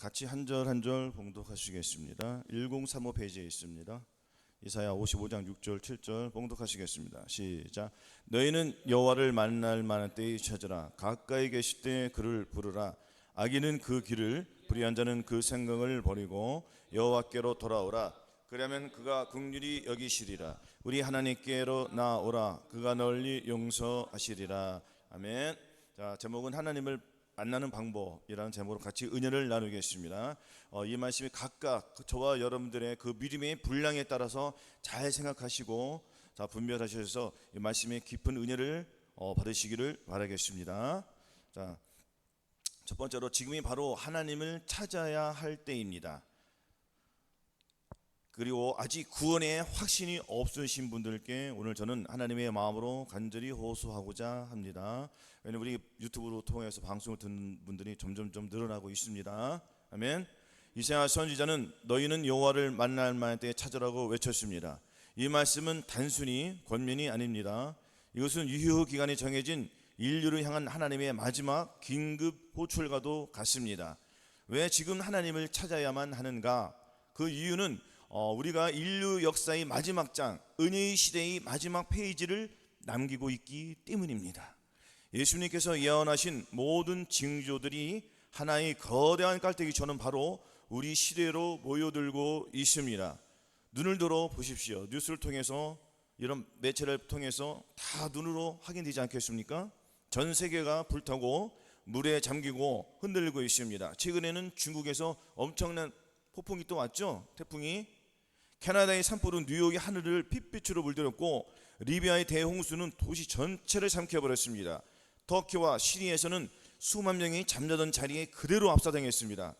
같이 한 절 한 절 봉독하시겠습니다. 1035 페이지에 있습니다. 이사야 55장 6절 7절 봉독하시겠습니다. 시작. 너희는 여호와를 만날 만한 때에 찾으라. 가까이 계실 때 그를 부르라. 악인은 그 길을, 불의한 자는 그 생각을 버리고 여호와께로 돌아오라. 그러면 그가 긍휼히 여기시리라. 우리 하나님께로 나오라. 그가 널리 용서하시리라. 아멘. 자, 제목은 하나님을 만나는 방법이라는 제목으로 같이 은혜를 나누겠습니다. 이 말씀이 각각 저와 여러분들의 그 믿음의 분량에 따라서 잘 생각하시고 분별하셔서 이 말씀의 깊은 은혜를 받으시기를 바라겠습니다. 자, 첫 번째로 지금이 바로 하나님을 찾아야 할 때입니다. 그리고 아직 구원의 확신이 없으신 분들께 오늘 저는 하나님의 마음으로 간절히 호소하고자 합니다. 왜냐하면 우리 유튜브로 통해서 방송을 듣는 분들이 점점 늘어나고 있습니다. 아멘. 이사야 선지자는 너희는 여호와를 만날 만한 때에 찾으라고 외쳤습니다. 이 말씀은 단순히 권면이 아닙니다. 이것은 유효 기간이 정해진 인류를 향한 하나님의 마지막 긴급 호출과도 같습니다. 왜 지금 하나님을 찾아야만 하는가? 그 이유는 우리가 인류 역사의 마지막 장, 은혜의 시대의 마지막 페이지를 남기고 있기 때문입니다. 예수님께서 예언하신 모든 징조들이 하나의 거대한 깔때기처럼 바로 우리 시대로 모여들고 있습니다. 눈을 들어 보십시오. 뉴스를 통해서, 이런 매체를 통해서 다 눈으로 확인되지 않겠습니까? 전 세계가 불타고 물에 잠기고 흔들리고 있습니다. 최근에는 중국에서 엄청난 폭풍이 또 왔죠. 태풍이. 캐나다의 산불은 뉴욕의 하늘을 핏빛으로 물들였고 리비아의 대홍수는 도시 전체를 삼켜버렸습니다. 터키와 시리아에서는 수만 명이 잠자던 자리에 그대로 압사당했습니다.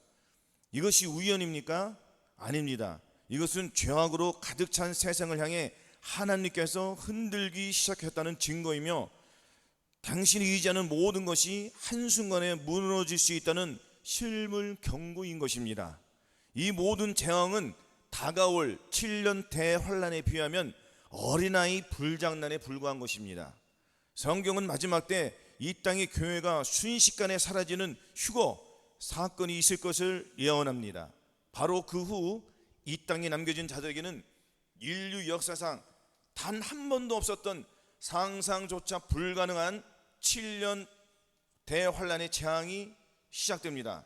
이것이 우연입니까? 아닙니다. 이것은 죄악으로 가득 찬 세상을 향해 하나님께서 흔들기 시작했다는 증거이며 당신이 의지하는 모든 것이 한순간에 무너질 수 있다는 실물 경고인 것입니다. 이 모든 재앙은 다가올 7년 대환란에 비하면 어린아이 불장난에 불과한 것입니다. 성경은 마지막 때 이 땅의 교회가 순식간에 사라지는 휴거 사건이 있을 것을 예언합니다. 바로 그 후 이 땅에 남겨진 자들에게는 인류 역사상 단 한 번도 없었던 상상조차 불가능한 7년 대환란의 재앙이 시작됩니다.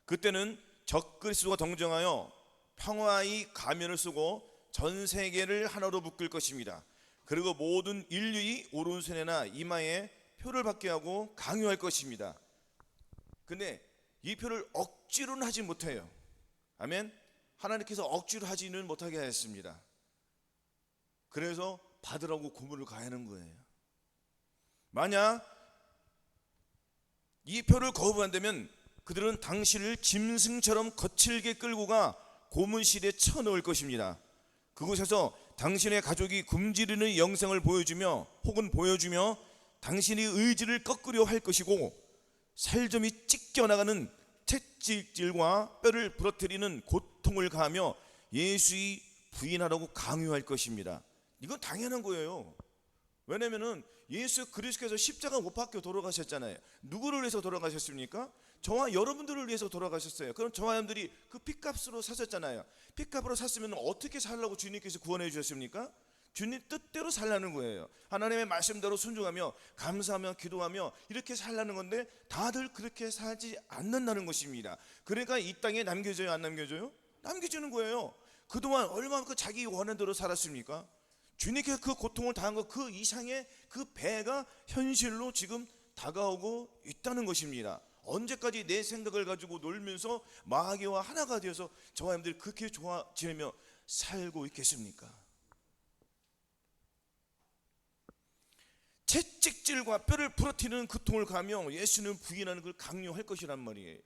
그때는 적그리스도가 동정하여 평화의 가면을 쓰고 전 세계를 하나로 묶을 것입니다. 그리고 모든 인류의 오른손이나 이마에 표를 받게 하고 강요할 것입니다. 근데 이 표를 억지로는 하지 못해요. 아멘. 하나님께서 억지로 하지는 못하게 하였습니다. 그래서 받으라고 고문을 가하는 거예요. 만약 이 표를 거부한다면 그들은 당신을 짐승처럼 거칠게 끌고 가 고문실에 쳐넣을 것입니다. 그곳에서 당신의 가족이 굶주리는 영상을 보여주며 당신의 의지를 꺾으려 할 것이고 살점이 찢겨나가는 채찍질과 뼈를 부러뜨리는 고통을 가하며 예수의 부인하라고 강요할 것입니다. 이건 당연한 거예요. 왜냐하면 예수 그리스도께서 십자가 못 박혀 돌아가셨잖아요. 누구를 위해서 돌아가셨습니까? 저와 여러분들을 위해서 돌아가셨어요. 그럼 저와 여러분들이 그 핏값으로 사셨잖아요. 핏값으로 샀으면 어떻게 살라고 주님께서 구원해 주셨습니까? 주님 뜻대로 살라는 거예요. 하나님의 말씀대로 순종하며 감사하며 기도하며 이렇게 살라는 건데 다들 그렇게 살지 않는다는 것입니다. 그러니까 이 땅에 남겨져요, 안 남겨져요? 남겨지는 거예요. 그동안 얼마나 자기 원하는 대로 살았습니까? 주님께서 그 고통을 당한 것 그 이상의 그 배가 현실로 지금 다가오고 있다는 것입니다. 언제까지 내 생각을 가지고 놀면서 마귀와 하나가 되어서 저와 여러분들이 그렇게 좋아 지내며 살고 있겠습니까? 채찍질과 뼈를 부러뜨리는 고통을 가며 예수는 부인하는 걸 강요할 것이란 말이에요.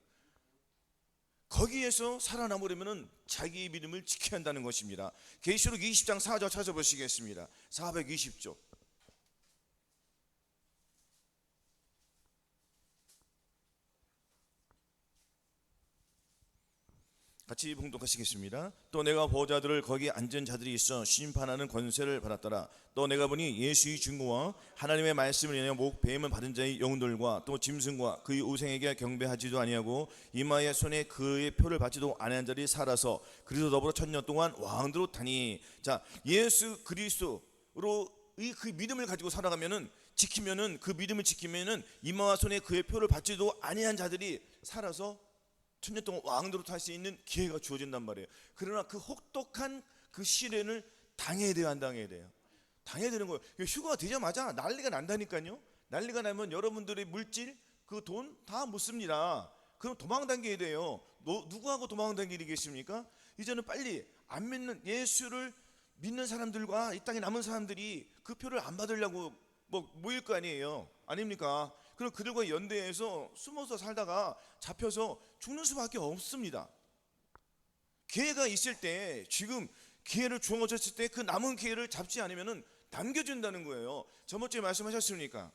거기에서 살아남으려면 자기의 믿음을 지켜야 한다는 것입니다. 계시록 20장 4절 찾아보시겠습니다. 420쪽. 같이 봉독하시겠습니다. 또 내가 보좌들을 거기 앉은 자들이 있어 심판하는 권세를 받았더라. 또 내가 보니 예수의 증거와 하나님의 말씀을 인하여 목 배임을 받은 자의 영혼들과 또 짐승과 그의 우생에게 경배하지도 아니하고 이마에 손에 그의 표를 받지도 아니한 자들이 살아서 그리스도 더불어 천년 동안 왕으로 다니. 자, 예수 그리스도로 그 믿음을 가지고 살아가면은 지키면은 그 믿음을 지키면은 이마와 손에 그의 표를 받지도 아니한 자들이 살아서 천년 동안 왕으로 탈 수 있는 기회가 주어진단 말이에요. 그러나 그 혹독한 그 시련을 당해야 돼요, 안 당해야 돼요? 당해야 되는 거예요. 휴가가 되자마자 난리가 난다니까요. 난리가 나면 여러분들의 물질, 그 돈 다 못 씁니다. 그럼 도망 당겨야 돼요. 누구하고 도망 당기겠습니까? 이제는 빨리 안 믿는, 예수를 믿는 사람들과 이 땅에 남은 사람들이 그 표를 안 받으려고 모일 거 아니에요. 아닙니까? 그럼 그들과 연대해서 숨어서 살다가 잡혀서 죽는 수밖에 없습니다. 기회가 있을 때, 지금 기회를 주어졌을 때 그 남은 기회를 잡지 않으면 남겨준다는 거예요. 저번주에 말씀하셨습니까?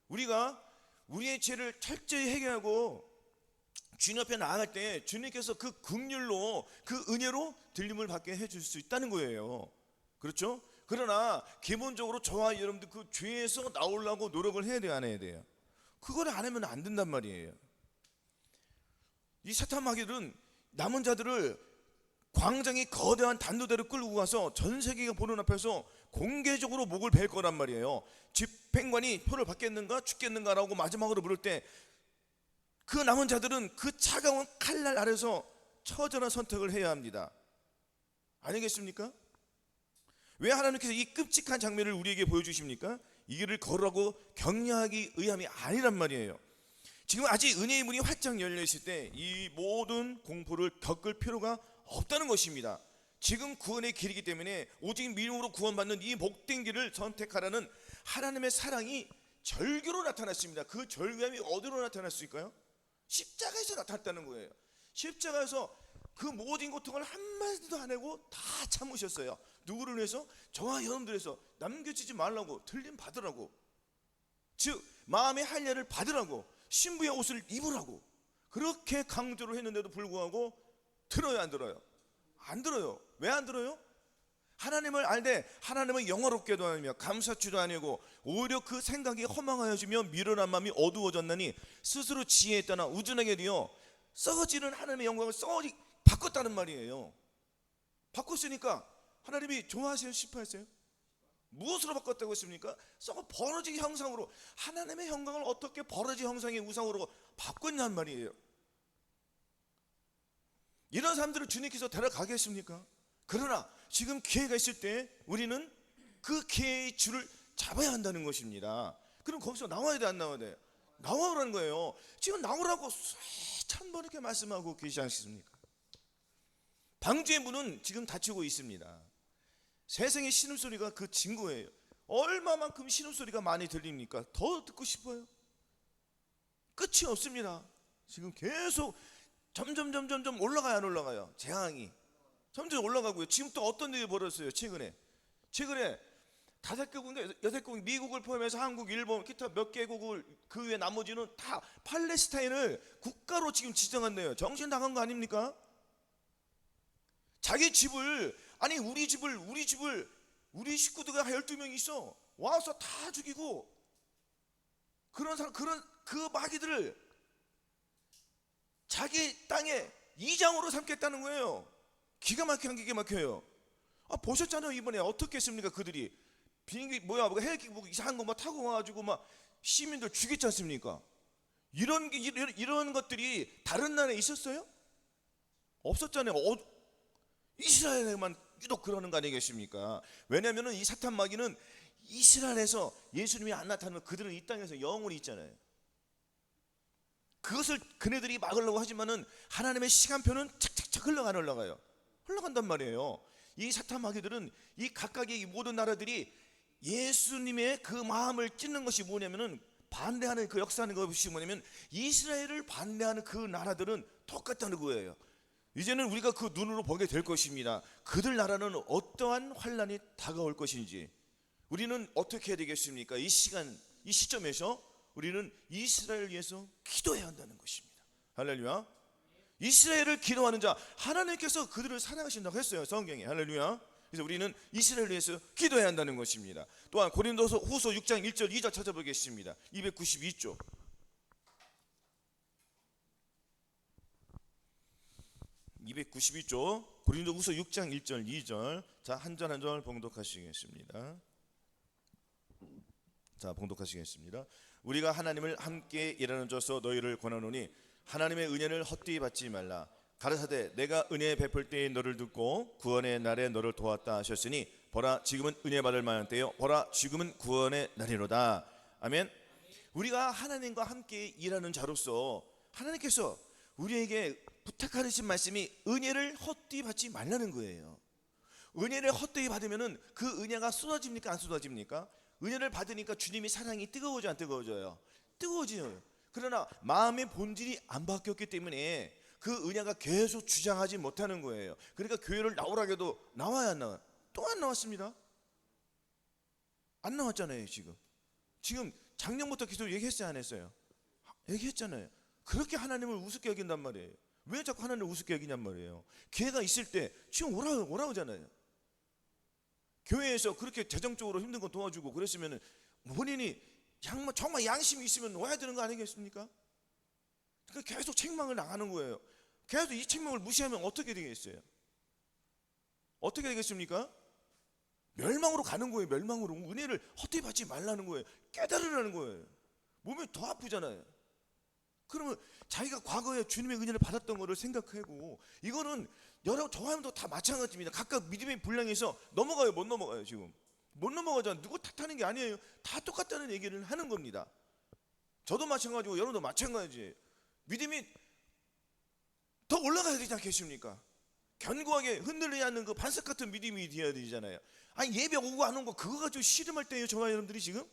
우리가 우리의 죄를 철저히 해결하고 주님 앞에 나아갈 때 주님께서 그 긍휼로, 그 은혜로 들림을 받게 해줄 수 있다는 거예요. 그렇죠? 그러나 기본적으로 저와 여러분들 그 죄에서 나오려고 노력을 해야 돼요, 안 해야 돼요? 그걸 안 하면 안 된단 말이에요. 이 사탄 마귀들은 남은 자들을 광장의 거대한 단도대로 끌고 가서 전 세계가 보는 앞에서 공개적으로 목을 벨 거란 말이에요. 집행관이 표를 받겠는가 죽겠는가라고 마지막으로 물을 때 그 남은 자들은 그 차가운 칼날 아래서 처절한 선택을 해야 합니다. 아니겠습니까? 왜 하나님께서 이 끔찍한 장면을 우리에게 보여주십니까? 이 길을 걸으라고 격려하기 의함이 아니란 말이에요. 지금 아직 은혜의 문이 활짝 열려 있을 때 이 모든 공포를 겪을 필요가 없다는 것입니다. 지금 구원의 길이기 때문에 오직 믿음으로 구원받는 이 복된 길을 선택하라는 하나님의 사랑이 절규로 나타났습니다. 그 절규함이 어디로 나타날 수 있을까요? 십자가에서 나타났다는 거예요. 십자가에서 그 모든 고통을 한마디도 안 하고 다 참으셨어요. 누구를 위해서? 저와 여러분들 위해서. 남겨지지 말라고, 들림 받으라고, 즉 마음의 할례를 받으라고, 신부의 옷을 입으라고 그렇게 강조를 했는데도 불구하고 들어요, 안 들어요? 안 들어요. 왜 안 들어요? 하나님을 알되 하나님을 영화롭게도 아니며 감사치도 아니고 오히려 그 생각이 허망하여지며 미련한 마음이 어두워졌나니 스스로 지혜에 따라 우준하게 되어 썩어지는 하나님의 영광을 바꿨다는 말이에요. 바꿨으니까 하나님이 좋아하세요, 싫어하세요? 무엇으로 바꿨다고 했습니까? 썩어 버러지 형상으로, 하나님의 영광을 어떻게 버러지 형상의 우상으로 바꿨냔 말이에요. 이런 사람들을 주님께서 데려가겠습니까? 그러나 지금 기회가 있을 때 우리는 그 기회의 줄을 잡아야 한다는 것입니다. 그럼 거기서 나와야 돼, 안 나와야 돼? 나오라는 거예요. 지금 나오라고 수천 번 이렇게 말씀하고 계시지 않습니까? 방주의 문은 지금 닫히고 있습니다. 세상의 신음소리가 그 증거예요. 얼마만큼 신음소리가 많이 들립니까? 더 듣고 싶어요. 끝이 없습니다. 지금 계속 점점 올라가요, 안 올라가요? 재앙이 점점 올라가고요. 지금 또 어떤 일이 벌어졌어요? 최근에 5개국인가 6개국, 미국을 포함해서 한국, 일본, 기타 몇 개국을, 그 외 나머지는 다 팔레스타인을 국가로 지금 지정한대요. 정신 나간 거 아닙니까? 자기 집을, 아니 우리 집을 우리 식구들가 12명이 있어 와서 다 죽이고, 그런 사람, 그 마귀들을 자기 땅에 이장으로 삼겠다는 거예요. 기가 막혀요. 보셨잖아요. 이번에 어떻게 했습니까? 그들이 비행기 헬기 이상한 거 타고 와가지고 막 시민들 죽였지 않습니까? 이런 것들이 다른 나라에 있었어요? 없었잖아요. 이스라엘에만 유독 그러는 거 아니겠습니까? 왜냐하면 이 사탄 마귀는 이스라엘에서 예수님이 안 나타나면 그들은 이 땅에서 영원히 있잖아요. 그것을 그네들이 막으려고 하지만은 하나님의 시간표는 착착착 흘러간단 말이에요. 이 사탄 마귀들은 이 각각의 이 모든 나라들이 예수님의 그 마음을 찢는 것이 뭐냐면은, 반대하는 그 역사하는 것이 뭐냐면 이스라엘을 반대하는 그 나라들은 똑같다는 거예요. 이제는 우리가 그 눈으로 보게 될 것입니다. 그들 나라는 어떠한 환란이 다가올 것인지 우리는 어떻게 해야 되겠습니까? 이 시점에서 우리는 이스라엘을 위해서 기도해야 한다는 것입니다. 할렐루야. 이스라엘을 기도하는 자, 하나님께서 그들을 사랑하신다고 했어요, 성경에. 할렐루야. 그래서 우리는 이스라엘을 위해서 기도해야 한다는 것입니다. 또한 고린도서 후서 6장 1절 2절 찾아보겠습니다. 292쪽. 292쪽 고린도후서 6장 1절 2절. 자, 한 절 한 절 봉독하시겠습니다. 자, 봉독하시겠습니다. 우리가 하나님을 함께 일하는 자로서 너희를 권하노니 하나님의 은혜를 헛되이 받지 말라. 가라사대 내가 은혜 베풀 때에 너를 듣고 구원의 날에 너를 도왔다 하셨으니 보라 지금은 은혜 받을 만한 때요 보라 지금은 구원의 날이로다. 아멘. 우리가 하나님과 함께 일하는 자로서 하나님께서 우리에게 부탁하신 말씀이 은혜를 헛되이 받지 말라는 거예요. 은혜를 헛되이 받으면은 그 은혜가 쏟아집니까 안 쏟아집니까? 은혜를 받으니까 주님의 사랑이 뜨거워져 안 뜨거워져요? 뜨거워져요. 그러나 마음의 본질이 안 바뀌었기 때문에 그 은혜가 계속 주장하지 못하는 거예요. 그러니까 교회를 나오라 해도 나와야 안 나와요? 또 안 나왔습니다. 안 나왔잖아요. 지금 작년부터 계속 얘기했어요 안 했어요? 얘기했잖아요. 그렇게 하나님을 우습게 여긴단 말이에요. 왜 자꾸 하나님을 우습게 여기냔 말이에요. 기회가 있을 때 지금 오라오잖아요. 교회에서 그렇게 재정적으로 힘든 거 도와주고 그랬으면 본인이 정말 양심이 있으면 와야 되는 거 아니겠습니까? 그러니까 계속 책망을 나가는 거예요. 계속 이 책망을 무시하면 어떻게 되겠어요? 어떻게 되겠습니까? 멸망으로 가는 거예요. 멸망으로. 은혜를 헛되이 받지 말라는 거예요. 깨달으라는 거예요. 몸이 더 아프잖아요. 그러면 자기가 과거에 주님의 은혜를 받았던 거를 생각하고, 이거는 여러분 저와도 다 마찬가지입니다. 각각 믿음의 분량에서 넘어가요 못 넘어가요? 지금 못 넘어가잖아요. 누구 탓하는 게 아니에요. 다 똑같다는 얘기를 하는 겁니다. 저도 마찬가지고 여러분도 마찬가지예요. 믿음이 더 올라가야 되지 않겠습니까? 견고하게 흔들리지 않는 그 반석 같은 믿음이 되어야 되잖아요. 아니 예배 오고 안 온 거 그거 가지고 씨름할 때예요 저와 여러분들이 지금?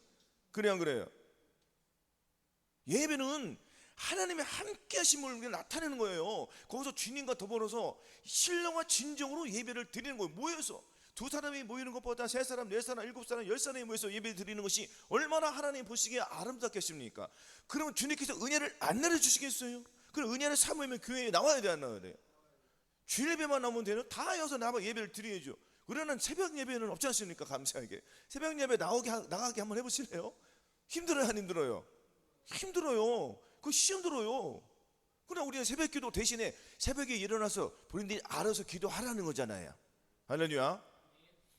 그래요 안 그래요? 예배는 하나님의 함께 하심을 나타내는 거예요. 거기서 주님과 더불어서 신령과 진정으로 예배를 드리는 거예요. 모여서 두 사람이 모이는 것보다 세 사람, 네 사람, 일곱 사람, 열 사람이 모여서 예배 드리는 것이 얼마나 하나님 보시기에 아름답겠습니까? 그러면 주님께서 은혜를 안 내려주시겠어요? 그럼 은혜를 사모하면 교회에 나와야 돼 안 나와야 돼요? 주일 예배만 나오면 되는? 다 여서 나와 예배를 드려야죠. 우리는 새벽 예배는 없지 않습니까? 감사하게 새벽 예배 나가게 한번 해보실래요? 힘들어요 안 힘들어요? 힘들어요. 그거 시험 들어요. 그러나 우리는 새벽 기도 대신에 새벽에 일어나서 본인들이 알아서 기도하라는 거잖아요. 할렐루야.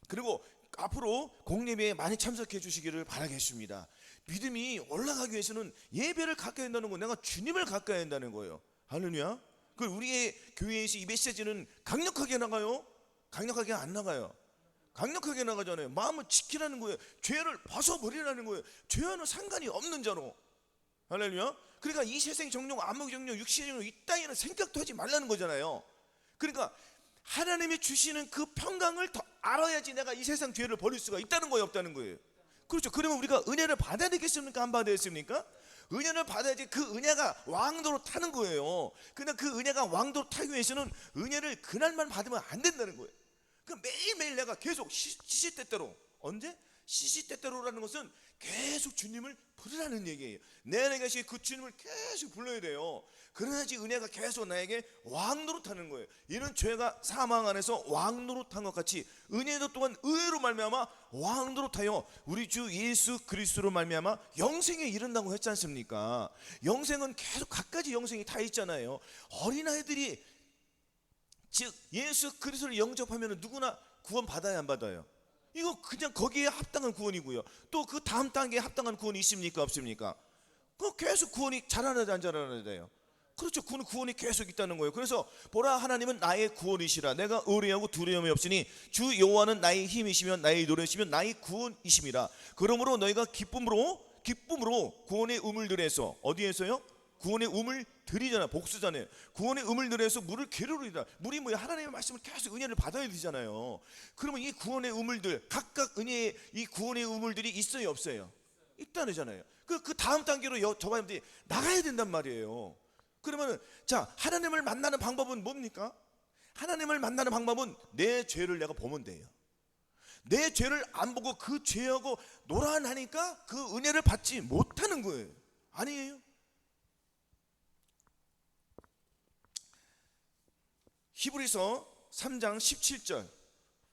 그리고 앞으로 공예배에 많이 참석해 주시기를 바라겠습니다. 믿음이 올라가기 위해서는 예배를 가까이 한다는 건 내가 주님을 가까이 한다는 거예요. 할렐루야. 그 우리의 교회에서 이 메시지는 강력하게 나가요? 강력하게 안 나가요? 강력하게 나가잖아요. 마음을 지키라는 거예요. 죄를 벗어버리라는 거예요. 죄와는 상관이 없는 자로. 할렐루야. 그러니까 이 세상 정욕, 안목 정욕, 육신의 정욕 이 따위는 생각도 하지 말라는 거잖아요. 그러니까 하나님이 주시는 그 평강을 더 알아야지 내가 이 세상 죄를 버릴 수가 있다는 거예요 없다는 거예요? 그렇죠. 그러면 우리가 은혜를 받아야 되겠습니까 안 받아야 되겠습니까? 은혜를 받아야지 그 은혜가 왕도로 타는 거예요. 그러나 그 은혜가 왕도로 타기 위해서는 은혜를 그날만 받으면 안 된다는 거예요. 그 매일매일 내가 계속 시시때때로. 언제? 시시때때로라는 것은 계속 주님을 부르라는 얘기예요. 내 안에 계신 그 주님을 계속 불러야 돼요. 그래야지 은혜가 계속 나에게 왕노릇하는 거예요. 이는 죄가 사망 안에서 왕노릇한 것 같이 은혜도 또한 의로 말미암아 왕노릇하여 우리 주 예수 그리스도로 말미암아 영생에 이른다고 했지 않습니까? 영생은 계속 갖가지 영생이 다 있잖아요. 어린아이들이 즉 예수 그리스도를 영접하면 누구나 구원 받아야 안 받아요? 이거 그냥 거기에 합당한 구원이고요. 또 그 다음 단계에 합당한 구원이 있습니까 없습니까? 그 계속 구원이 자라나야 안 자라나야 돼요? 그렇죠. 구원이 계속 있다는 거예요. 그래서 보라 하나님은 나의 구원이시라. 내가 의뢰하고 두려움이 없으니 주 여호와는 나의 힘이시며 나의 노래시며 나의 구원이심이라. 그러므로 너희가 기쁨으로 구원의 우물들에서 어디에서요? 구원의 우물 들이잖아. 복수잖아요. 구원의 우물 들에서 물을 기르리라. 물이 뭐야? 하나님의 말씀을 계속 은혜를 받아야 되잖아요. 그러면 이 구원의 우물들 각각 은혜의 이 구원의 우물들이 있어요 없어요? 있다잖아요. 그 다음 단계로 저와 여러분들이 나가야 된단 말이에요. 그러면 자 하나님을 만나는 방법은 뭡니까? 하나님을 만나는 방법은 내 죄를 내가 보면 돼요. 내 죄를 안 보고 그 죄하고 놀아나니까 그 은혜를 받지 못하는 거예요. 아니에요? 히브리서 3장 17절,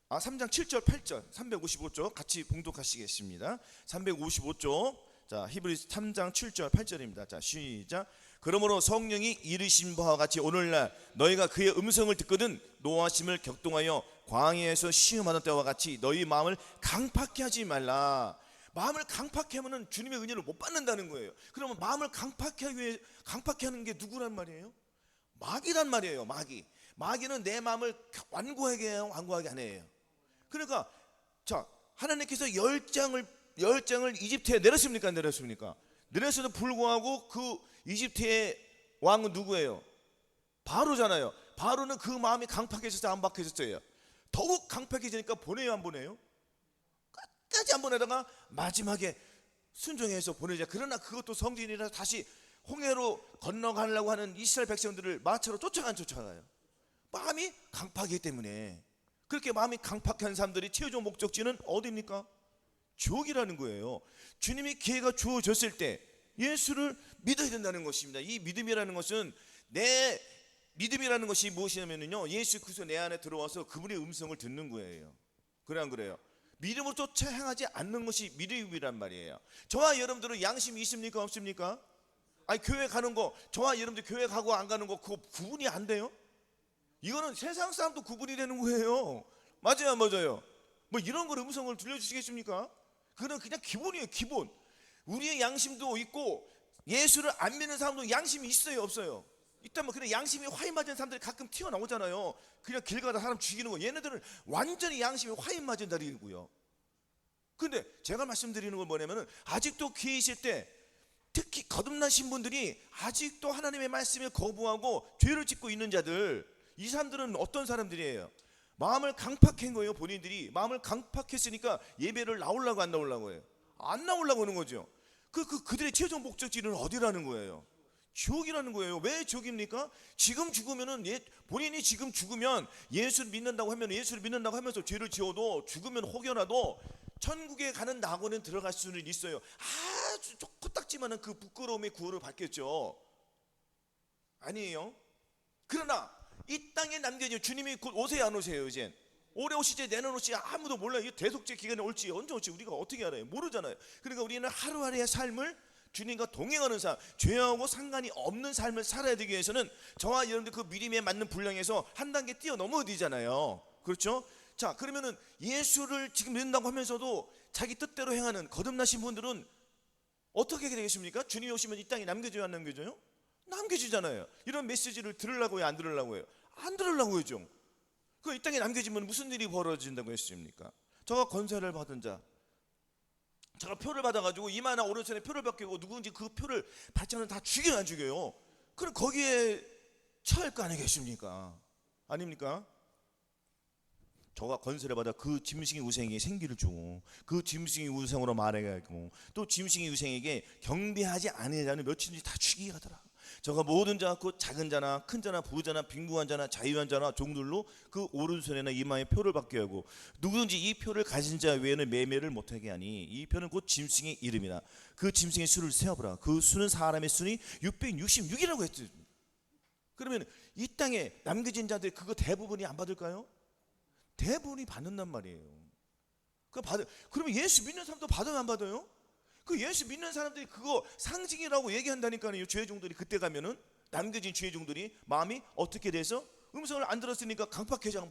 3장 7절 8절 355쪽 같이 봉독하시겠습니다. 355쪽, 자, 히브리서 3장 7절 8절입니다. 자, 시작. 그러므로 성령이 이르신 바와 같이 오늘날 너희가 그의 음성을 듣거든 노하심을 격동하여 광야에서 시험하던 때와 같이 너희 마음을 강팍케 하지 말라. 마음을 강팍케 하면은 주님의 은혜를 못 받는다는 거예요. 그러면 마음을 강팍케 하는 게 누구란 말이에요? 마귀란 말이에요. 마귀는 내 마음을 완고하게 해요, 완고하게 안 해요. 그러니까 자, 하나님께서 열장을 이집트에 내렸습니까? 내렸어도 불구하고 그 이집트의 왕은 누구예요? 바로잖아요. 바로는 그 마음이 강팍해졌어요, 안 박해졌어요? 더욱 강팍해지니까 보내요, 안 보내요? 끝까지 안 보내다가 마지막에 순종해서 보내자. 그러나 그것도 성진이라 다시 홍해로 건너가려고 하는 이스라엘 백성들을 마차로 쫓아가요. 마음이 강팍이기 때문에. 그렇게 마음이 강팍한 사람들이 최종 목적지는 어디입니까? 지옥이라는 거예요. 주님이 기회가 주어졌을 때 예수를 믿어야 된다는 것입니다. 이 믿음이라는 것은, 내 믿음이라는 것이 무엇이냐면요, 예수 그리스도 내 안에 들어와서 그분의 음성을 듣는 거예요. 그래 안 그래요? 믿음으로 쫓아 행하지 않는 것이 믿음이란 말이에요. 저와 여러분들은 양심이 있습니까, 없습니까? 아니, 교회 가는 거, 저와 여러분들 교회 가고 안 가는 거 그거 구분이 안 돼요? 이거는 세상 사람도 구분이 되는 거예요. 맞아요, 안 맞아요? 뭐 이런 걸 음성을 들려주시겠습니까? 그건 그냥 기본이에요, 기본. 우리의 양심도 있고 예수를 안 믿는 사람도 양심이 있어요, 없어요? 있다면 그냥 양심이 화인 맞은 사람들이 가끔 튀어나오잖아요. 그냥 길 가다 사람 죽이는 거. 얘네들은 완전히 양심이 화인 맞은 자리고요. 근데 제가 말씀드리는 건 뭐냐면은, 아직도 계실 때 특히 거듭나신 분들이 아직도 하나님의 말씀에 거부하고 죄를 짓고 있는 자들, 이 사람들은 어떤 사람들이에요? 마음을 강팍한 거예요. 본인들이 마음을 강팍했으니까 예배를 나오려고 안 나오려고 해요? 안 나오려고 하는 거죠. 그들의 최종 목적지는 어디라는 거예요? 지옥이라는 거예요. 왜 지옥입니까? 지금 죽으면은, 본인이 지금 죽으면 예수를 믿는다고 하면서 죄를 지어도 죽으면 혹여라도 천국에 가는 낙원에 들어갈 수는 있어요. 아주 코딱지만한 그 부끄러움의 구원을 받겠죠. 아니에요. 그러나 이 땅에 남겨진, 주님이 곧 오세요, 안 오세요? 이제 올해 오실지 내년 오실지 아무도 몰라요. 이 대속죄 기간에 올지 언제 올지 우리가 어떻게 알아요? 모르잖아요. 그러니까 우리는 하루하루의 삶을 주님과 동행하는 삶, 죄하고 상관이 없는 삶을 살아야 되기 위해서는 저와 여러분들 그 믿음에 맞는 분량에서 한 단계 뛰어넘어야 되잖아요. 그렇죠? 자, 그러면은 예수를 지금 믿는다고 하면서도 자기 뜻대로 행하는 거듭나신 분들은 어떻게 되겠습니까? 주님이 오시면 이 땅에 남겨져요, 안 남겨져요? 남겨지잖아요. 이런 메시지를 들으려고 해요, 안 들으려고 해요? 안 들으려고 해요. 그 이 땅에 남겨지면 무슨 일이 벌어진다고 했습니까? 저가 권세를 받은 자, 제가 표를 받아가지고 이마나 오른손에 표를 받고 누구든지 그 표를 받지 않으면 다 죽여요, 안 죽여요? 그럼 거기에 처할 거 아니겠습니까? 아닙니까? 저가 권세를 받아 그 짐승의 우생에게 생기를 주고, 그 짐승의 우생으로 말해가지고, 또 짐승의 우생에게 경배하지 않은 자는 며칠인지 다 죽이게 하더라. 저가 모든 자, 그 작은 자나 큰 자나 부자나 빈궁한 자나 자유한 자나 종들로 그 오른손에나 이마에 표를 받게 하고, 누구든지 이 표를 가진 자 외에는 매매를 못하게 하니, 이 표는 곧 짐승의 이름이라. 그 짐승의 수를 세어보라. 그 수는 사람의 수니 666이라고 했죠. 그러면 이 땅에 남겨진 자들 그거 대부분이 안 받을까요? 대부분이 받는단 말이에요. 그러면 예수 믿는 사람도 받아요, 안 받아요? 그 예수 믿는 사람들이 그거 상징이라고 얘기한다니까요. 죄종들이 그때 가면은, 남겨진 죄종들이 마음이 어떻게 돼서 음성을 안 들었으니까 강팍해져요.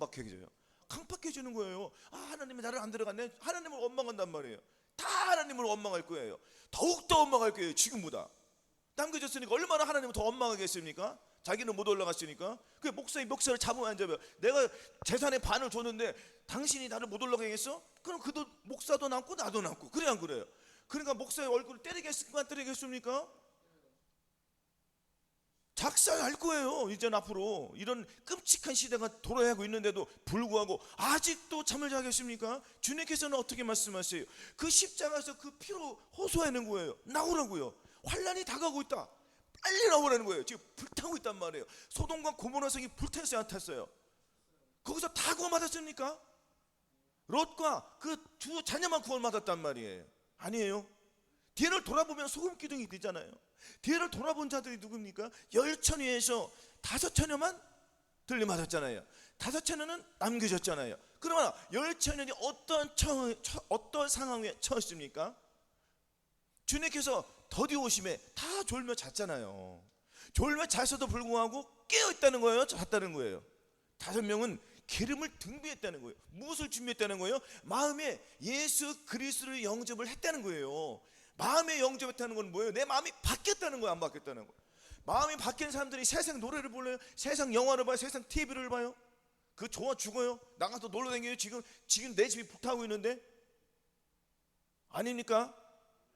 강팍해지는 거예요. 하나님이 나를 안 들어갔네. 하나님을 원망한단 말이에요. 다 하나님을 원망할 거예요. 더욱더 원망할 거예요, 지금보다. 남겨졌으니까 얼마나 하나님을 더 원망하겠습니까? 자기는 못 올라갔으니까. 그 목사를 잡으면 안 잡아요. 내가 재산의 반을 줬는데 당신이 나를 못 올라가게 했어? 그럼 그도 목사도 남고 나도 남고. 그래 안 그래요? 그러니까 목사의 얼굴을 때리겠습니까, 안 때리겠습니까? 작살날 거예요. 이제 앞으로 이런 끔찍한 시대가 돌아가고 있는데도 불구하고 아직도 잠을 자겠습니까? 주님께서는 어떻게 말씀하세요? 그 십자가에서 그 피로 호소하는 거예요. 나오라고요. 환란이 다가오고 있다. 빨리 나오라는 거예요. 지금 불타고 있단 말이에요. 소돔과 고모라 성이 불탔어요, 안 탔어요? 거기서 다 구원받았습니까? 롯과 그 두 자녀만 구원받았단 말이에요. 아니에요. 뒤를 돌아보면 소금 기둥이 되잖아요. 뒤를 돌아본 자들이 누굽니까? 10처녀에서 5처녀만 들림받았잖아요. 5처녀는 남겨졌잖아요. 그러나 10처녀이 어떤 상황에 처했습니까? 주님께서 더디 오심에 다 졸며 잤잖아요. 졸며 자서도 불구하고 깨어있다는 거예요? 잤다는 거예요? 5명은 기름을 등비했다는 거예요. 무엇을 준비했다는 거예요? 마음에 예수 그리스도를 영접을 했다는 거예요. 마음에 영접했다는 건 뭐예요? 내 마음이 바뀌었다는 거예요? 안 바뀌었다는 거예요? 마음이 바뀐 사람들이 세상 노래를 불러요? 세상 영화를 봐요? 세상 TV를 봐요? 그거 좋아 죽어요? 나가서 놀러 다녀요? 지금 내 집이 불타고 있는데? 아닙니까?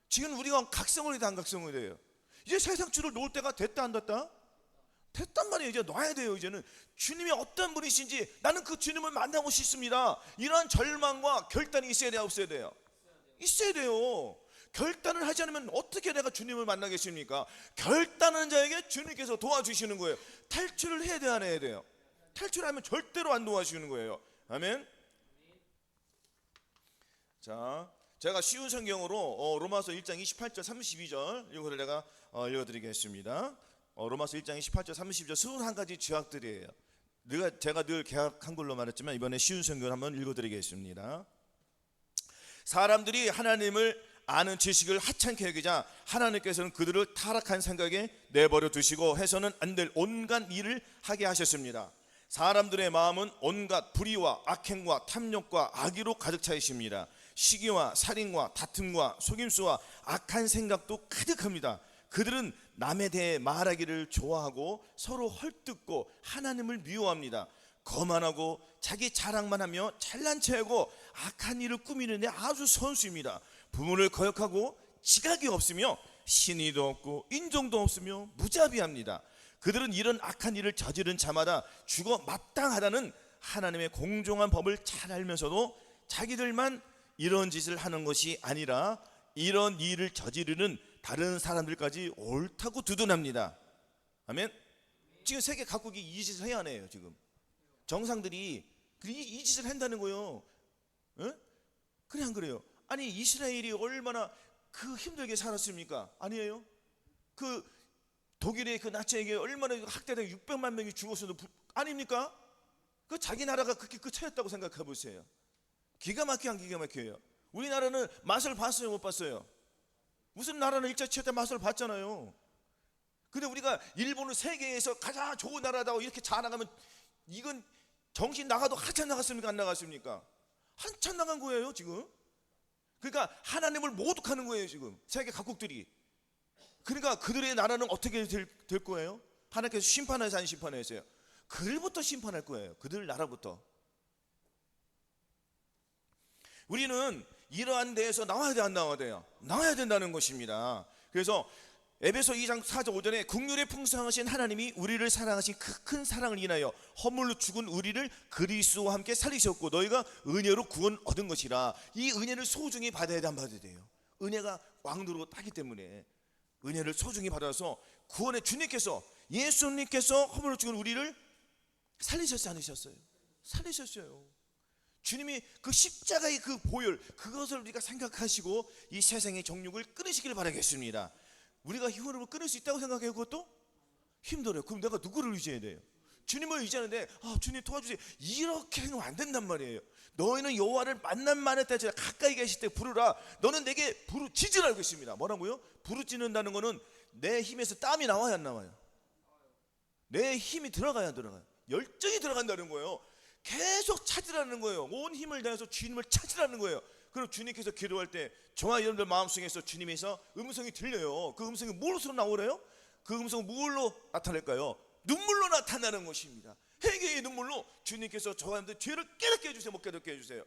지금 우리가 각성을 해야 안 각성을 해요? 이제 세상 줄을 놓을 때가 됐다 안 됐다? 됐단 말이에요. 이제 놔야 돼요. 이제는 주님이 어떤 분이신지 나는 그 주님을 만나고 싶습니다. 이러한 절망과 결단이 있어야 돼요? 없어야 돼요? 있어야 돼요. 결단을 하지 않으면 어떻게 내가 주님을 만나겠습니까? 결단하는 자에게 주님께서 도와주시는 거예요. 탈출을 해야 돼요? 안 해야 돼요? 탈출하면 절대로 안 도와주시는 거예요. 아멘. 자, 제가 쉬운 성경으로 로마서 1장 28절 32절 이거를 내가 읽어드리겠습니다. 로마서 1장 28절 32절 21가지 죄악들이에요. 제가 늘 개역 한글로 말했지만 이번에 쉬운 성경을 한번 읽어드리겠습니다. 사람들이 하나님을 아는 지식을 하찮게 여기자 하나님께서는 그들을 타락한 생각에 내버려 두시고 해서는 안 될 온갖 일을 하게 하셨습니다. 사람들의 마음은 온갖 불의와 악행과 탐욕과 악의로 가득 차 있습니다. 시기와 살인과 다툼과 속임수와 악한 생각도 가득합니다. 그들은 남에 대해 말하기를 좋아하고 서로 헐뜯고 하나님을 미워합니다. 거만하고 자기 자랑만 하며 잘난 체하고 악한 일을 꾸미는데 아주 선수입니다. 부모를 거역하고 지각이 없으며 신의도 없고 인정도 없으며 무자비합니다. 그들은 이런 악한 일을 저지른 자마다 죽어 마땅하다는 하나님의 공정한 법을 잘 알면서도 자기들만 이런 짓을 하는 것이 아니라 이런 일을 저지르는 다른 사람들까지 옳다고 두둔합니다. 아멘. 지금 세계 각국이 이 짓을 해야 하네요. 지금 정상들이 이 짓을 한다는 거예요. 에? 그래 안 그래요? 아니 이스라엘이 얼마나 그 힘들게 살았습니까? 아니에요? 그 독일의 그 나치에게 얼마나 학대당 600만 명이 죽었어도 아닙니까? 그 자기 나라가 그렇게 차였다고 생각해 보세요. 기가 막히게 안 기가 막혀요. 우리나라는 맛을 봤어요? 못 봤어요? 무슨 나라는 1차 치료 때 맛을 봤잖아요. 근데 우리가 일본을 세계에서 가장 좋은 나라다고 이렇게 자랑하면 이건 정신 나가도 한참 나갔습니까? 안 나갔습니까? 한참 나간 거예요 지금. 그러니까 하나님을 모독하는 거예요 지금 세계 각국들이. 그러니까 그들의 나라는 어떻게 될 거예요? 하나님께서 심판하세요 안 심판하세요? 그들부터 심판할 거예요. 그들 나라부터. 우리는 이러한 데에서 나와야 돼 안 나와야 돼요? 나와야 된다는 것입니다. 그래서 에베소 2장 4절 5절에 긍휼에 풍성하신 하나님이 우리를 사랑하신 그 큰 사랑을 인하여 허물로 죽은 우리를 그리스도와 함께 살리셨고 너희가 은혜로 구원 얻은 것이라. 이 은혜를 소중히 받아야 돼 안 받아야 돼요? 은혜가 왕도로 따기 때문에 은혜를 소중히 받아서 구원의 주님께서 예수님께서 허물로 죽은 우리를 살리셨지 않으셨어요? 살리셨어요. 주님이 그 십자가의 그 보혈 그것을 우리가 생각하시고 이 세상의 정욕을 끊으시길 바라겠습니다. 우리가 힘으로 끊을 수 있다고 생각해요? 그것도? 힘들어요. 그럼 내가 누구를 의지해야 돼요? 주님을 의지하는데 주님 도와주세요 이렇게 하면 안 된단 말이에요. 너희는 여호와를 만난 만에 때 가까이 계실 때 부르라. 너는 내게 부르짖으라 알고 있습니다. 뭐라고요? 부르짖는다는 거는 내 힘에서 땀이 나와야 안 나와요? 내 힘이 들어가야 안 들어가요? 열정이 들어간다는 거예요. 계속 찾으라는 거예요. 온 힘을 다해서 주님을 찾으라는 거예요. 그럼 주님께서 기도할 때 저와 여러분들 마음속에서 주님에서 음성이 들려요. 그 음성이 무엇으로 나오래요? 그 음성은 무엇로 나타날까요? 눈물로 나타나는 것입니다. 회개의 눈물로 주님께서 저와 여러분들 죄를 깨닫게 해주세요. 못 깨닫게 해주세요.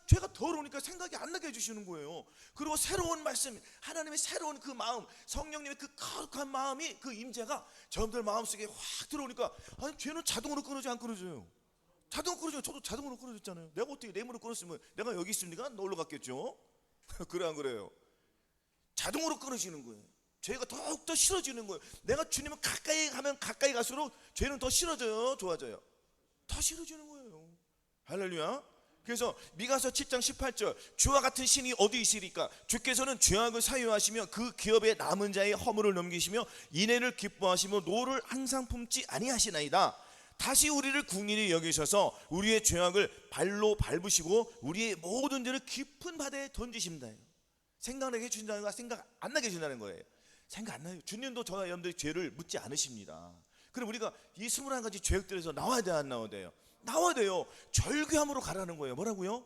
죄가 더러우니까 생각이 안 나게 해주시는 거예요. 그리고 새로운 말씀, 하나님의 새로운 그 마음, 성령님의 그 거룩한 마음이 그 임재가 저분들 마음속에 확 들어오니까 아니 죄는 자동으로 끊어져 안 끊어져요? 자동으로 끊어져요. 저도 자동으로 끊어졌잖아요. 내가 어떻게 내 힘으로 끊었으면 내가 여기 있습니까? 놀러 갔겠죠. 그래 안 그래요? 자동으로 끊어지는 거예요. 죄가 더욱더 싫어지는 거예요. 내가 주님을 가까이 가면 가까이 갈수록 죄는 더 싫어져요? 좋아져요? 더 싫어지는 거예요. 할렐루야. 그래서 미가서 7장 18절 주와 같은 신이 어디 있으리까? 주께서는 죄악을 사유하시며 그 기업에 남은 자의 허물을 넘기시며 인애를 기뻐하시며 노를 항상 품지 아니하시나이다. 다시 우리를 국률이 여기셔서 우리의 죄악을 발로 밟으시고 우리의 모든 죄를 깊은 바다에 던지십니다. 생각나게 해주신다는 거 생각 안 나게 해준다는 거예요. 생각 안 나요. 주님도 저와 여러분들의 죄를 묻지 않으십니다. 그럼 우리가 이 21가지 죄악들에서 나와야 돼요, 안 나와야 돼요? 나와야 돼요. 절규함으로 가라는 거예요. 뭐라고요?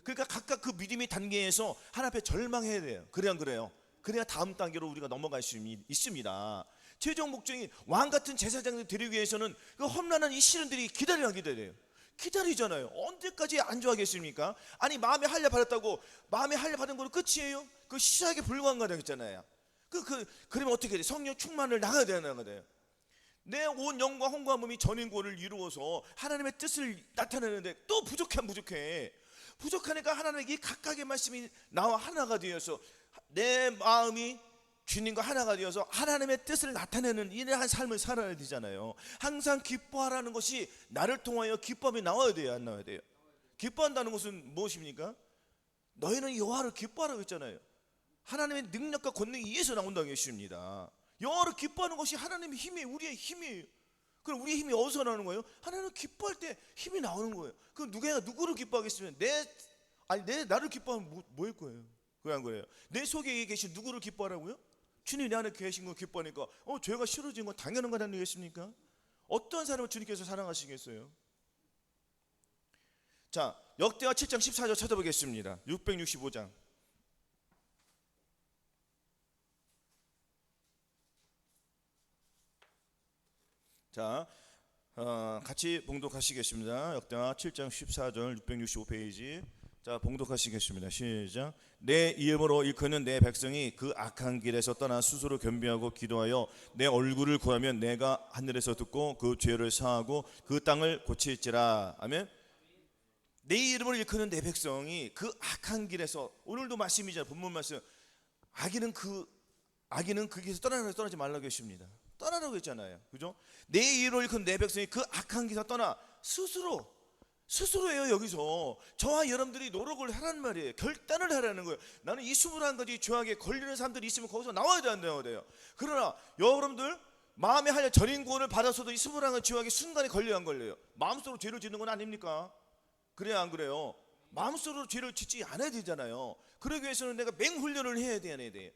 그러니까 각각 그 믿음의 단계에서 하나님 앞에 절망해야 돼요. 그래야 안 그래요? 그래야 다음 단계로 우리가 넘어갈 수 있습니다. 최종 목적인 왕 같은 제사장을 드리기 위해서는 그 험난한 이 시련들이 기다려요. 기다리잖아요. 언제까지 안좋아하겠습니까? 아니 마음에 할례 받았다고 마음에 할례 받은 거로 끝이에요? 그 시작에 불과한 거다 했잖아요. 그러면 어떻게 돼요? 성령 충만을 나가야 되는 거예요. 내 온 영과 혼과 몸이 전인권을 이루어서 하나님의 뜻을 나타내는데 또 부족해. 부족하니까 하나님의 각각의 말씀이 나와 하나가 되어서 내 마음이 주님과 하나가 되어서 하나님의 뜻을 나타내는 이러한 삶을 살아야 되잖아요. 항상 기뻐하라는 것이 나를 통하여 기쁨이 나와야 돼요, 안 나와야 돼요? 기뻐한다는 것은 무엇입니까? 너희는 여호와를 기뻐하라고 했잖아요. 하나님의 능력과 권능이 이에서 나온다고 했습니다. 여호와를 기뻐하는 것이 하나님의 힘이에요. 우리의 힘이에요. 그럼 우리의 힘이 어디서 나오는 거예요? 하나님을 기뻐할 때 힘이 나오는 거예요. 그럼 누구를 기뻐하겠으면 나를 기뻐하면 뭐일 거예요? 그냥 그래요. 내 속에 계신 누구를 기뻐하라고요? 주님 내 안에 계신 거 기뻐하니까 죄가 싫어진 건 당연한 거 아니겠습니까? 어떤 사람을 주님께서 사랑하시겠어요? 자, 역대하 7장 14절 찾아보겠습니다. 665장. 자, 같이 봉독하시겠습니다. 역대하 7장 14절 665페이지. 자, 봉독하시겠습니다. 시작. 내 이름으로 일컫는 내 백성이 그 악한 길에서 떠나 스스로 겸비하고 기도하여 내 얼굴을 구하면 내가 하늘에서 듣고 그 죄를 사하고 그 땅을 고칠지라. 아멘. 내 이름을 일컫는 내 백성이 그 악한 길에서, 오늘도 말씀이잖아요. 본문 말씀. 악인은 그 길에서 떠나지 말라고 했습니다. 떠나라고 했잖아요. 그죠? 내 이름을 일컫는 내 백성이 그 악한 길에서 떠나 스스로예요. 여기서 저와 여러분들이 노력을 하라는 말이에요. 결단을 하라는 거예요. 나는 이 21가지 죄악에 걸리는 사람들이 있으면 거기서 나와야 돼요. 그러나 여러분들 마음에 하려 전인권을 받아서도 이 21가지 죄악에 순간에 걸려요, 안 걸려요? 마음속으로 죄를 짓는 건 아닙니까? 그래요, 안 그래요? 마음속으로 죄를 짓지 않아야 되잖아요. 그러기 위해서는 내가 맹훈련을 해야 돼요.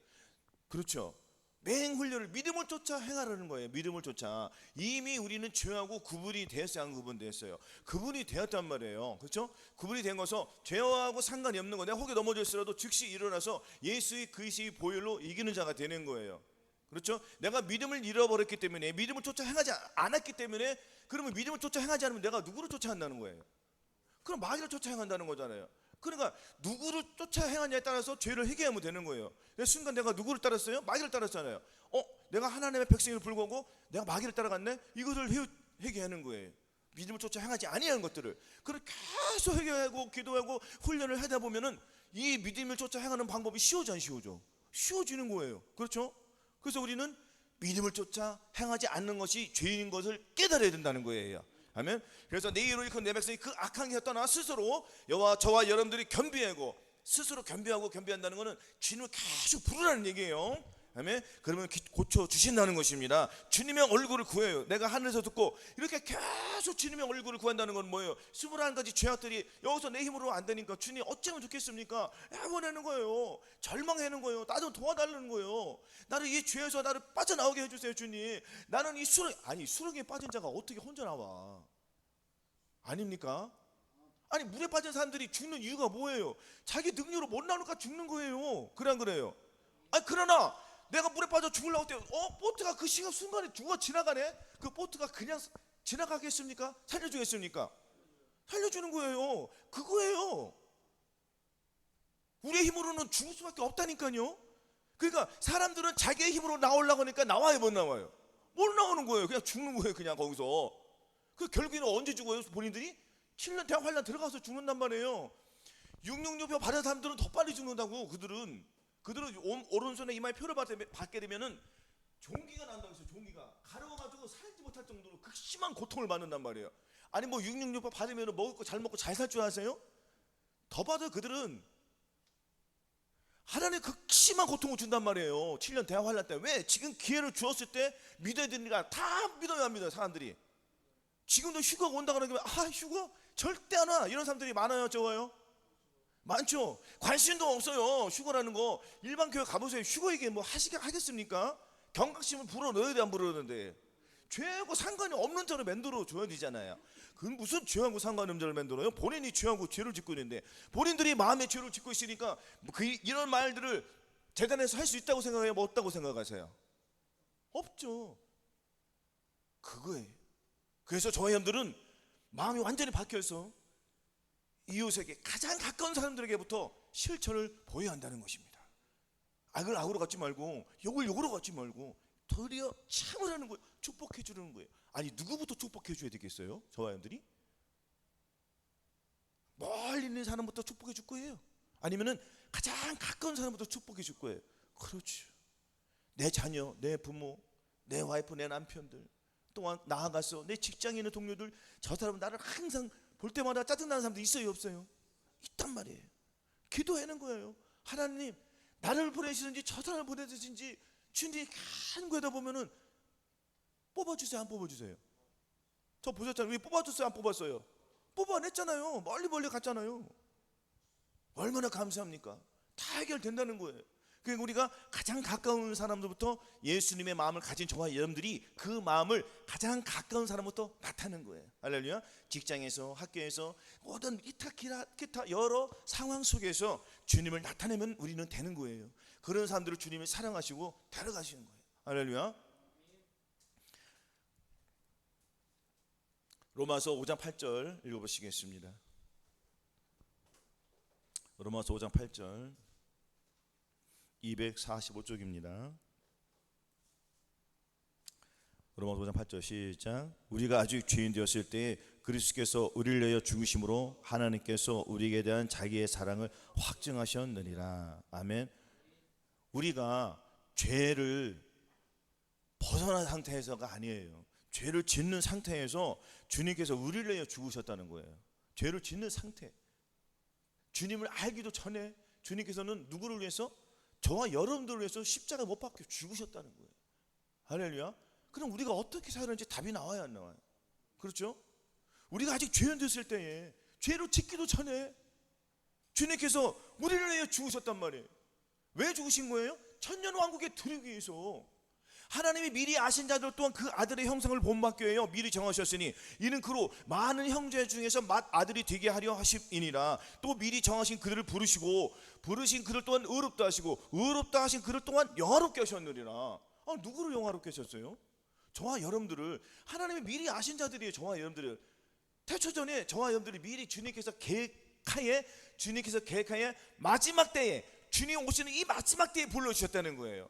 그렇죠? 맹훈련을 믿음을 쫓아 행하라는 거예요. 믿음을 쫓아. 이미 우리는 죄하고 구분이 되었어요, 안 구분되었어요? 구분이 되었단 말이에요. 그렇죠? 구분이 된 것서 죄하고 상관이 없는 거. 내가 혹에 넘어져 있어도 즉시 일어나서 예수의 그리스도의 보혈로 이기는 자가 되는 거예요. 그렇죠? 내가 믿음을 잃어버렸기 때문에, 믿음을 쫓아 행하지 않았기 때문에, 그러면 믿음을 쫓아 행하지 않으면 내가 누구를 쫓아한다는 거예요? 그럼 마귀를 쫓아 행한다는 거잖아요. 그러니까 누구를 쫓아 행하냐에 따라서 죄를 회개하면 되는 거예요. 순간 내가 누구를 따랐어요? 마귀를 따랐잖아요. 내가 하나님의 백성임을 불구하고 내가 마귀를 따라갔네? 이것을 회개하는 거예요. 믿음을 쫓아 행하지 아니하는 것들을. 그걸 계속 회개하고 기도하고 훈련을 하다 보면은 이 믿음을 쫓아 행하는 방법이 쉬워져, 안 쉬워져? 쉬워지는 거예요. 그렇죠? 그래서 우리는 믿음을 쫓아 행하지 않는 것이 죄인 것을 깨달아야 된다는 거예요. 아멘. 그래서 내 이름으로 일컫는 내 백성이 그 악한 길에서 떠나 스스로 저와 여러분들이 겸비하고, 스스로 겸비한다는 것은 주님을 계속 부르라는 얘기예요. 아멘. 그러면 고쳐 주신다는 것입니다. 주님의 얼굴을 구해요. 내가 하늘에서 듣고 이렇게 계속 주님의 얼굴을 구한다는 건 뭐예요? 21가지 죄악들이 여기서 내 힘으로 안 되니까 주님 어쩌면 좋겠습니까? 애원하는 거예요. 절망하는 거예요. 나 좀 도와달라는 거예요. 나를 이 죄에서 나를 빠져나오게 해주세요, 주님. 나는 이 수렁에 빠진 자가 어떻게 혼자 나와? 아닙니까? 아니, 물에 빠진 사람들이 죽는 이유가 뭐예요? 자기 능력으로 못 나오니까 죽는 거예요. 그래 안 그래요? 그러나 내가 물에 빠져 죽으려고 때 보트가 그 시간 순간에 누가 지나가네? 그 보트가 그냥 지나가겠습니까? 살려주겠습니까? 살려주는 거예요. 그거예요. 우리의 힘으로는 죽을 수밖에 없다니까요. 그러니까 사람들은 자기의 힘으로 나오려고 하니까 나와요, 못 나와요? 못 나오는 거예요. 그냥 죽는 거예요, 그냥 거기서. 그 결국에는 언제 죽어요? 본인들이 7년 대학 환란 들어가서 죽는단 말이에요. 666표 받은 사람들은 더 빨리 죽는다고. 그들은 오른손에 이마에 표를 받게 되면은 종기가 난다고 했어요. 종기가 가려워가지고 살지 못할 정도로 극심한 고통을 받는단 말이에요. 아니 666표 받으면 먹을 거 잘 먹고 잘 살 줄 아세요? 더 받아. 그들은 하나님 극심한 고통을 준단 말이에요. 7년 대학 환란 때. 왜? 지금 기회를 주었을 때 믿어야 되니까. 다 믿어야 합니다, 사람들이. 지금도 휴가가 온다 그러면 휴가 절대 안 와, 이런 사람들이 많아요, 적어요? 많죠. 관심도 없어요. 휴가라는 거. 일반 교회 가보세요. 휴가 얘기 뭐 하겠습니까? 경각심을 불어넣어야 돼, 안 불어넣는데? 죄하고 상관이 없는 자를 만들어 줘야 되잖아요. 그건 무슨 죄하고 상관없는 자를 만들어요? 본인이 죄하고 죄를 짓고 있는데, 본인들이 마음에 죄를 짓고 있으니까 이런 말들을 재단에서 할 수 있다고 생각해요? 뭐 없다고 생각하세요? 없죠. 그거예요. 그래서 저희 형들은 마음이 완전히 바뀌어서 이웃에게, 가장 가까운 사람들에게부터 실천을 보여야 한다는 것입니다. 악을 악으로 갖지 말고 욕을 욕으로 갖지 말고 도리어 참으라는 거예요. 축복해 주는 거예요. 아니, 누구부터 축복해 줘야 되겠어요? 저와 형들이? 멀리 있는 사람부터 축복해 줄 거예요? 아니면은 가장 가까운 사람부터 축복해 줄 거예요? 그렇죠. 내 자녀, 내 부모, 내 와이프, 내 남편들, 또한 나아가서 내 직장에 있는 동료들, 저 사람은 나를 항상 볼 때마다 짜증나는 사람도 있어요, 없어요? 있단 말이에요. 기도하는 거예요. 하나님, 나를 보내시든지 저 사람을 보내시든지 주님이 간구하다 보면은 뽑아주세요, 안 뽑아주세요? 저 보셨잖아요. 왜 뽑아줬어요, 안 뽑았어요? 뽑아냈잖아요. 멀리 갔잖아요. 얼마나 감사합니까? 다 해결된다는 거예요. 그러니까 우리가 가장 가까운 사람들부터, 예수님의 마음을 가진 저와 여러분들이 그 마음을 가장 가까운 사람부터 나타내는 거예요. 할렐루야. 직장에서, 학교에서, 모든 기타 여러 상황 속에서 주님을 나타내면 우리는 되는 거예요. 그런 사람들을 주님이 사랑하시고 데려가시는 거예요. 할렐루야. 로마서 5장 8절 읽어보시겠습니다. 로마서 5장 8절 245쪽입니다. 로마서 5장 8절 시작. 우리가 아직 죄인 되었을 때 그리스도께서 우리를 위하여 죽으심으로 하나님께서 우리에게 대한 자기의 사랑을 확증하셨느니라. 아멘. 우리가 죄를 벗어난 상태에서가 아니에요. 죄를 짓는 상태에서 주님께서 우리를 위하여 죽으셨다는 거예요. 죄를 짓는 상태, 주님을 알기도 전에 주님께서는 누구를 위해서? 저와 여러분들을 위해서 십자가 못 박혀 죽으셨다는 거예요. 할렐루야. 그럼 우리가 어떻게 살았는지 답이 나와야 안 나와요? 그렇죠? 우리가 아직 죄인 됐을 때에, 죄를 짓기도 전에 주님께서 우리를 위해 죽으셨단 말이에요. 왜 죽으신 거예요? 천년왕국에 들이기 위해서. 하나님이 미리 아신 자들 또한 그 아들의 형상을 본받게 하여 미리 정하셨으니 이는 그로 많은 형제 중에서 맏아들이 되게 하려 하심이니라. 또 미리 정하신 그들을 부르신 그들 또한 의롭다 하시고 의롭다 하신 그들 또한 영화롭게 하셨느니라. 누구를 영화롭게 하셨어요? 저와 여러분들을. 하나님이 미리 아신 자들이에요. 저와 여러분들을. 태초전에 저와 여러분들이 미리 주님께서 계획하에 마지막 때에, 주님 오시는 이 마지막 때에 불러주셨다는 거예요.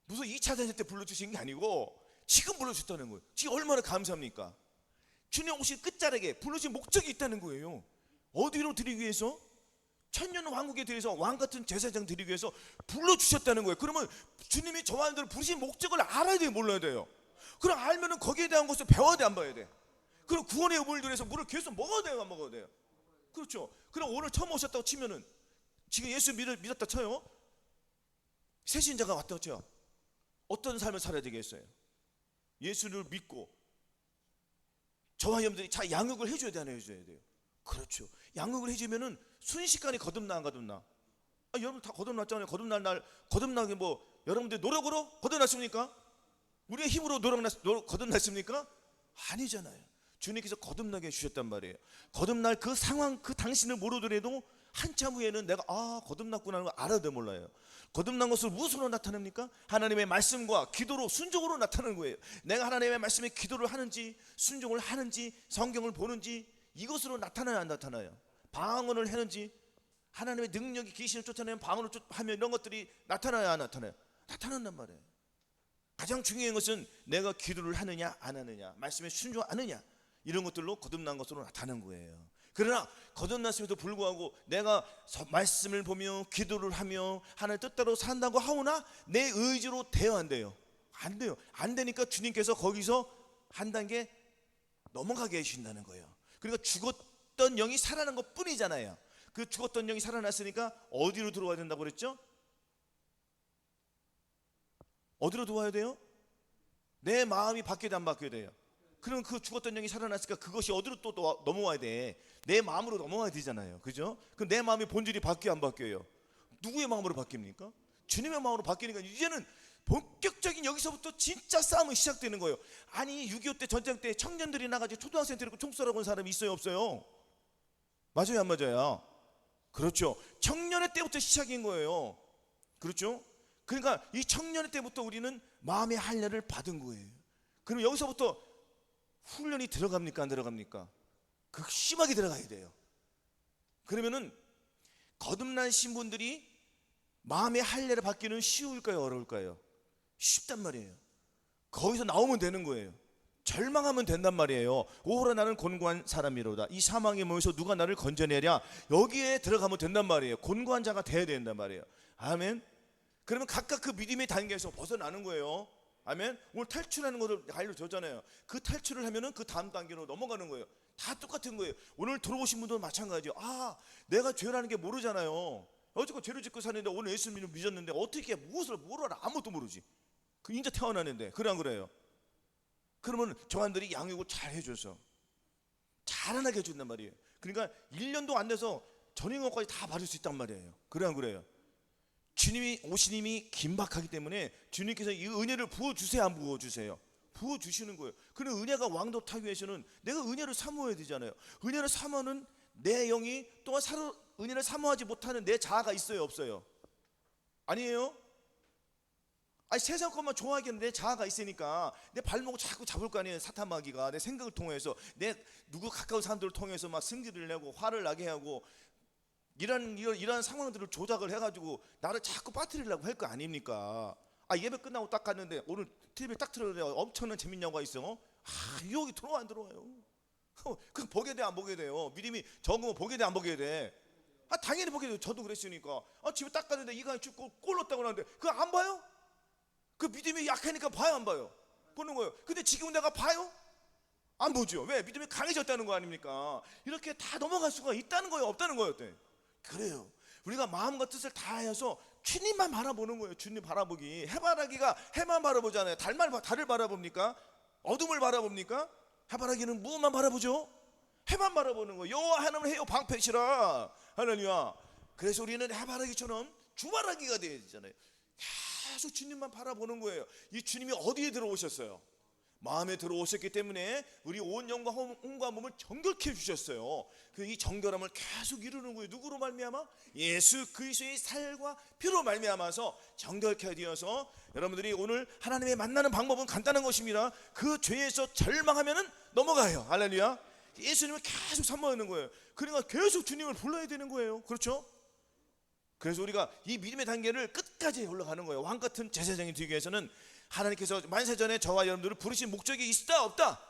무슨 2차 대전 때 불러주신 게 아니고 지금 불러주셨다는 거예요. 지금 얼마나 감사합니까? 주님 오신 끝자락에 불러주신 목적이 있다는 거예요. 어디로 드리기 위해서? 천년 왕국에 대해서 왕같은 제사장 드리기 위해서 불러주셨다는 거예요. 그러면 주님이 저와 여러분들을 부르신 목적을 알아야 돼요, 몰라야 돼요? 그럼 알면은 거기에 대한 것을 배워야 돼, 안 배워야 돼? 그럼 구원의 물을 들여서 물을 계속 먹어야 돼요, 안 먹어야 돼요? 그렇죠. 그럼 오늘 처음 오셨다고 치면은, 지금 예수 믿었다 쳐요. 새신자가 왔다고 쳐요. 어떤 삶을 살아야 되겠어요? 예수를 믿고 저와 여러분들이 잘 양육을 해줘야 되나, 해줘야 돼요? 그렇죠. 양육을 해주면은 순식간에 거듭나, 안 거듭나? 여러분 다 거듭났잖아요. 거듭나게 뭐 여러분들 노력으로 거듭났습니까? 우리의 힘으로 거듭났습니까? 아니잖아요. 주님께서 거듭나게 해주셨단 말이에요. 거듭날 그 상황, 그 당신을 모르더라도 한참 후에는 내가 거듭났구나 하는 걸 알아도 몰라요. 거듭난 것을 무엇으로 나타냅니까? 하나님의 말씀과 기도로, 순종으로 나타나는 거예요. 내가 하나님의 말씀에 기도를 하는지, 순종을 하는지, 성경을 보는지, 이것으로 나타나요, 안 나타나요? 방언을 하는지, 하나님의 능력이 귀신을 쫓아내면 방언을 하면 이런 것들이 나타나요, 안 나타나요? 나타난단 말이에요. 가장 중요한 것은 내가 기도를 하느냐 안 하느냐, 말씀에 순종하느냐, 이런 것들로 거듭난 것으로 나타나는 거예요. 그러나 거듭났음에도 불구하고 내가 말씀을 보며 기도를 하며 하나님의 뜻대로 산다고 하오나 내 의지로 돼요, 안 돼요? 안 돼요. 안 되니까 주님께서 거기서 한 단계 넘어가게 해주신다는 거예요. 그러니까 죽었던 영이 살아난 것 뿐이잖아요. 그 죽었던 영이 살아났으니까 어디로 들어와야 된다고 그랬죠? 어디로 들어와야 돼요? 내 마음이 바뀌어야 돼, 안 바뀌어야 돼요? 그럼 그 죽었던 영이 살아났으니까 그것이 어디로 또 넘어와야 돼? 내 마음으로 넘어와야 되잖아요. 그죠? 그럼 내 마음의 본질이 바뀌어 안 바뀌어요? 누구의 마음으로 바뀝니까? 주님의 마음으로 바뀌니까 이제는 본격적인 여기서부터 진짜 싸움이 시작되는 거예요. 아니 6.25 때 전쟁 때 청년들이 나가지고 초등학생 데리고 총 쏘라고 한 사람이 있어요 없어요? 맞아요 안 맞아요? 그렇죠. 청년의 때부터 시작인 거예요. 그렇죠? 그러니까 이 청년의 때부터 우리는 마음의 할례를 받은 거예요. 그럼 여기서부터 훈련이 들어갑니까 안 들어갑니까? 심하게 들어가야 돼요. 그러면은 거듭난 신분들이 마음의 할례를 받기는 쉬울까요 어려울까요? 쉽단 말이에요. 거기서 나오면 되는 거예요. 절망하면 된단 말이에요. 오호라 나는 곤고한 사람이로다. 이 사망의 몸에서 누가 나를 건져내랴. 여기에 들어가면 된단 말이에요. 곤고한 자가 돼야 된단 말이에요. 아멘. 그러면 각각 그 믿음의 단계에서 벗어나는 거예요. 아멘. 오늘 탈출하는 것을 알려줬잖아요. 그 탈출을 하면은 그 다음 단계로 넘어가는 거예요. 다 똑같은 거예요. 오늘 들어오신 분들은 마찬가지예요. 내가 죄라는 게 모르잖아요. 어쨌건 죄를 짓고 사는데 오늘 예수님을 믿었는데 어떻게 무엇을 알아? 아무것도 모르지. 그 인자 태어나는데 그래 안 그래요? 그러면 저한들이 양육을 잘 해줘서 자라나게 해준단 말이에요. 그러니까 1년도 안 돼서 전임원까지 다 받을 수 있단 말이에요. 그래 안 그래요? 주님이 오신 힘이 긴박하기 때문에 주님께서 이 은혜를 부어주세요 안 부어주세요? 부어주시는 거예요. 그런 은혜가 왕도 타기 위해서는 내가 은혜를 사모해야 되잖아요. 은혜를 사모하는 내 영이 또한 은혜를 사모하지 못하는 내 자아가 있어요 없어요? 아니에요? 아니 세상 것만 좋아하기에는 내 자아가 있으니까 내 발목을 자꾸 잡을 거 아니에요. 사탄마귀가 내 생각을 통해서 내 누구 가까운 사람들을 통해서 막 승질을 내고 화를 나게 하고 이런 상황들을 조작을 해가지고 나를 자꾸 빠뜨리려고 할 거 아닙니까? 예배 끝나고 딱 갔는데 오늘 TV에 딱 틀어놓으면 엄청난 재밌는 영화가 있어. 여기 들어와 안 들어와요? 그 보게 돼 안 보게 돼요? 믿음이 적으면 보게 돼 안 보게 돼? 당연히 보게 돼요. 저도 그랬으니까. 집에 딱 갔는데 이간이 죽고 골 넣었다고 하는데 그거 안 봐요? 그 믿음이 약하니까 봐요 안 봐요? 보는 거예요. 근데 지금 내가 봐요? 안 보죠. 왜? 믿음이 강해졌다는 거 아닙니까? 이렇게 다 넘어갈 수가 있다는 거예요 없다는 거예요? 어때? 그래요. 우리가 마음과 뜻을 다해서 주님만 바라보는 거예요. 주님 바라보기. 해바라기가 해만 바라보잖아요. 달을 바라봅니까? 어둠을 바라봅니까? 해바라기는 무엇만 바라보죠? 해만 바라보는 거예요. 여호와 하나님은 해요 방패시라. 할렐루야. 그래서 우리는 해바라기처럼 주바라기가 되어야 되잖아요. 계속 주님만 바라보는 거예요. 이 주님이 어디에 들어오셨어요? 마음에 들어오셨기 때문에 우리 온 영과 혼과 몸을 정결케 해주셨어요. 이 정결함을 계속 이루는 거예요. 누구로 말미암아? 예수 그리스도의 살과 피로 말미암아서 정결케 되어서 여러분들이 오늘 하나님의 만나는 방법은 간단한 것입니다. 그 죄에서 절망하면은 넘어가요. 할렐루야. 예수님을 계속 사모하는 거예요. 그러니까 계속 주님을 불러야 되는 거예요. 그렇죠? 그래서 우리가 이 믿음의 단계를 끝까지 올라가는 거예요. 왕같은 제사장이 되기 위해서는 하나님께서 만세전에 저와 여러분들을 부르신 목적이 있다 없다?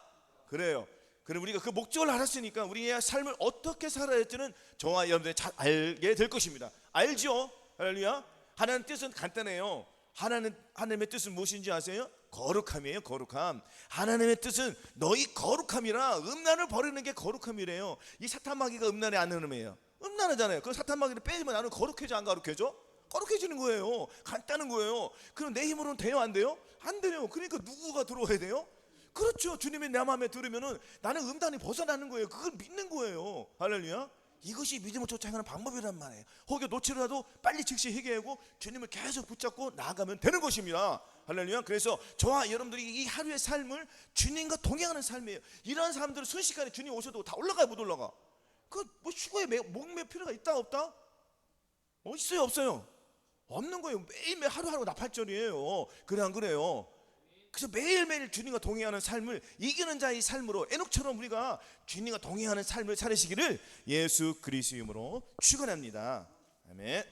그래요. 그럼 우리가 그 목적을 알았으니까 우리의 삶을 어떻게 살아야 할지는 저와 여러분들이 잘 알게 될 것입니다. 알죠? 할렐루야. 하나님의 뜻은 간단해요. 하나님의 뜻은 무엇인지 아세요? 거룩함이에요. 거룩함. 하나님의 뜻은 너희 거룩함이라 음란을 버리는 게 거룩함이래요. 이 사탄마귀가 음란에 안 음해요. 음란하잖아요. 그 사탄마귀를 빼면 나는 거룩해져 안 거룩해져? 거룩해지는 거예요. 간단한 거예요. 그럼 내 힘으로는 돼요 안 돼요? 안 돼요. 그러니까 누구가 들어와야 돼요? 그렇죠. 주님이 내 마음에 들으면은 나는 음란이 벗어나는 거예요. 그걸 믿는 거예요. 할렐루야. 이것이 믿음을 쫓아가는 방법이란 말이에요. 혹여 놓치더라도 빨리 즉시 회개하고 주님을 계속 붙잡고 나아가면 되는 것입니다. 할렐루야. 그래서 저와 여러분들이 이 하루의 삶을 주님과 동행하는 삶이에요. 이런 사람들은 순식간에 주님 오셔도 다 올라가요 못 올라가? 뭐 휴거에 목매 필요가 있다 없다? 있어요 없어요? 없는 거예요. 매일매일 하루하루 나팔절이에요. 그래 안 그래요? 그래서 매일매일 주님과 동행하는 삶을 이기는 자의 삶으로 에녹처럼 우리가 주님과 동행하는 삶을 살으시기를 예수 그리스도 이름으로 축원합니다. 아멘.